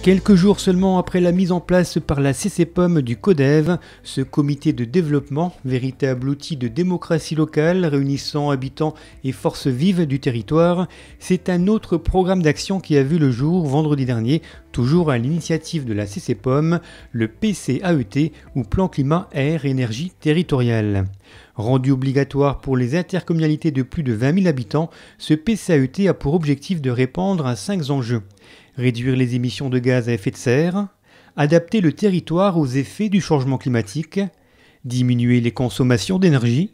Quelques jours seulement après la mise en place par la CCPOM du CODEV, ce comité de développement, véritable outil de démocratie locale réunissant habitants et forces vives du territoire, c'est un autre programme d'action qui a vu le jour vendredi dernier, toujours à l'initiative de la CCPOM, le PCAET ou Plan Climat Air Énergie Territorial. Rendu obligatoire pour les intercommunalités de plus de 20 000 habitants, ce PCAET a pour objectif de répondre à 5 enjeux. Réduire les émissions de gaz à effet de serre, adapter le territoire aux effets du changement climatique, diminuer les consommations d'énergie,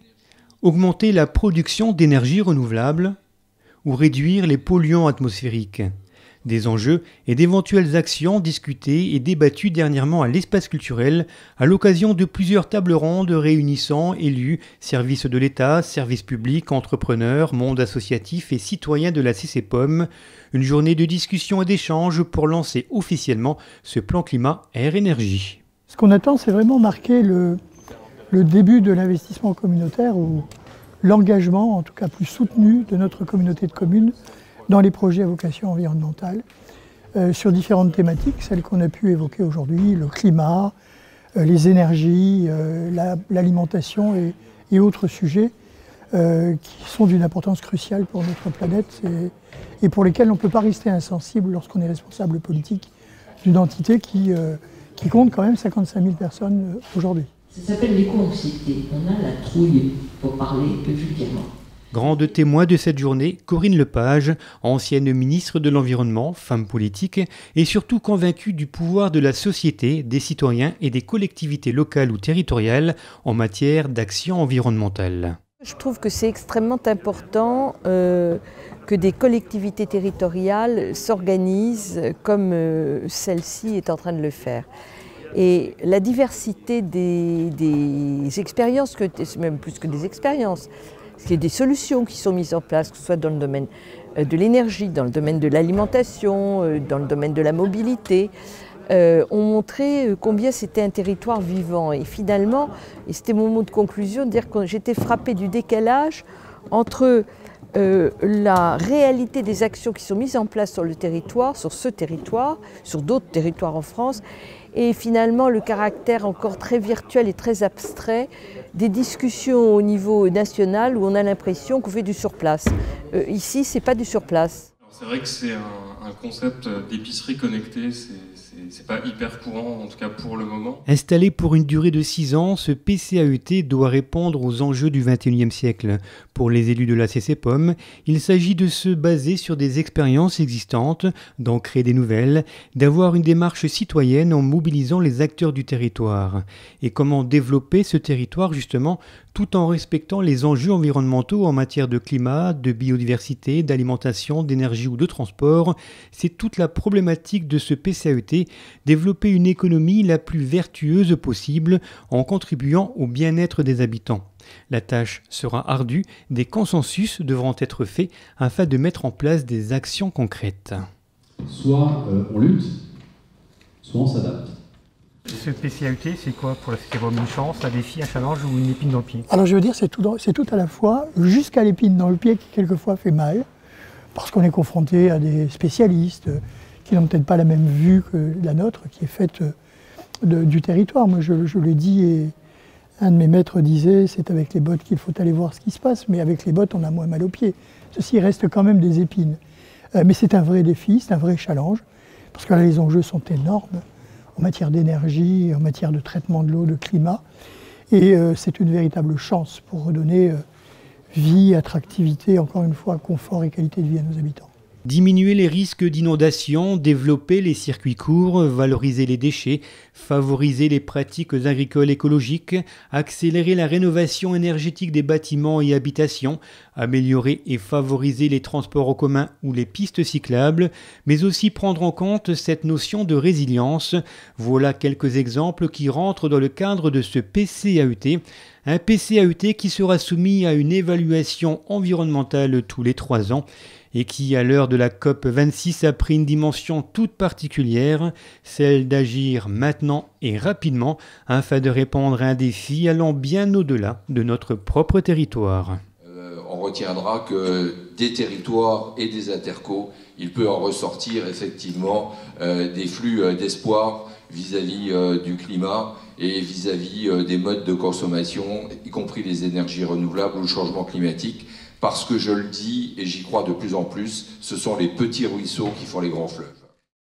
augmenter la production d'énergie renouvelable ou réduire les polluants atmosphériques. Des enjeux et d'éventuelles actions discutées et débattues dernièrement à l'espace culturel à l'occasion de plusieurs tables rondes réunissant élus, services de l'État, services publics, entrepreneurs, monde associatif et citoyens de la CCPOM. Une journée de discussion et d'échange pour lancer officiellement ce plan climat air énergie. Ce qu'on attend, c'est vraiment marquer le début de l'investissement communautaire ou l'engagement, en tout cas plus soutenu, de notre communauté de communes dans les projets à vocation environnementale, sur différentes thématiques, celles qu'on a pu évoquer aujourd'hui, le climat, les énergies, l'alimentation et autres sujets qui sont d'une importance cruciale pour notre planète et pour lesquels on ne peut pas rester insensible lorsqu'on est responsable politique d'une entité qui compte quand même 55 000 personnes aujourd'hui. Ça s'appelle l'éco-anxiété. On a la trouille, pour parler plus vulgairement. Grande témoin de cette journée, Corinne Lepage, ancienne ministre de l'Environnement, femme politique, et surtout convaincue du pouvoir de la société, des citoyens et des collectivités locales ou territoriales en matière d'action environnementale. Je trouve que c'est extrêmement important que des collectivités territoriales s'organisent comme celle-ci est en train de le faire. Et la diversité des expériences, c'est même plus que des expériences, il y a des solutions qui sont mises en place, que ce soit dans le domaine de l'énergie, dans le domaine de l'alimentation, dans le domaine de la mobilité, ont montré combien c'était un territoire vivant. Et finalement, et c'était mon mot de conclusion, de dire que j'étais frappée du décalage entre la réalité des actions qui sont mises en place sur le territoire, sur ce territoire, sur d'autres territoires en France, et finalement le caractère encore très virtuel et très abstrait des discussions au niveau national où on a l'impression qu'on fait du surplace. Ici, c'est pas du surplace. C'est vrai que c'est un concept d'épicerie connectée, c'est pas hyper courant, en tout cas pour le moment. Installé pour une durée de 6 ans, ce PCAET doit répondre aux enjeux du XXIe siècle. Pour les élus de la CCPOM, il s'agit de se baser sur des expériences existantes, d'en créer des nouvelles, d'avoir une démarche citoyenne en mobilisant les acteurs du territoire. Et comment développer ce territoire justement, tout en respectant les enjeux environnementaux en matière de climat, de biodiversité, d'alimentation, d'énergie ou de transport. C'est toute la problématique de ce PCAET, développer une économie la plus vertueuse possible en contribuant au bien-être des habitants. La tâche sera ardue, des consensus devront être faits afin de mettre en place des actions concrètes. Soit on lutte, soit on s'adapte. Ce PCAET, c'est quoi pour la CCPOM? Une chance, un défi, un challenge ou une épine dans le pied? Alors je veux dire, c'est tout à la fois, jusqu'à l'épine dans le pied qui quelquefois fait mal, parce qu'on est confronté à des spécialistes qui n'ont peut-être pas la même vue que la nôtre, qui est faite du territoire. Moi je le dis et un de mes maîtres disait, c'est avec les bottes qu'il faut aller voir ce qui se passe, mais avec les bottes on a moins mal aux pieds. Ceci reste quand même des épines. Mais c'est un vrai défi, c'est un vrai challenge, parce que là les enjeux sont énormes en matière d'énergie, en matière de traitement de l'eau, de climat. Et c'est une véritable chance pour redonner vie, attractivité, encore une fois, confort et qualité de vie à nos habitants. Diminuer les risques d'inondation, développer les circuits courts, valoriser les déchets, favoriser les pratiques agricoles écologiques, accélérer la rénovation énergétique des bâtiments et habitations, améliorer et favoriser les transports en commun ou les pistes cyclables, mais aussi prendre en compte cette notion de résilience. Voilà quelques exemples qui rentrent dans le cadre de ce PCAET. Un PCAET qui sera soumis à une évaluation environnementale tous les 3 ans et qui, à l'heure de la COP26, a pris une dimension toute particulière, celle d'agir maintenant et rapidement afin de répondre à un défi allant bien au-delà de notre propre territoire. On retiendra que des territoires et des intercos il peut en ressortir effectivement des flux d'espoir vis-à-vis du climat et vis-à-vis des modes de consommation, y compris les énergies renouvelables ou le changement climatique, parce que je le dis et j'y crois de plus en plus, ce sont les petits ruisseaux qui font les grands fleuves.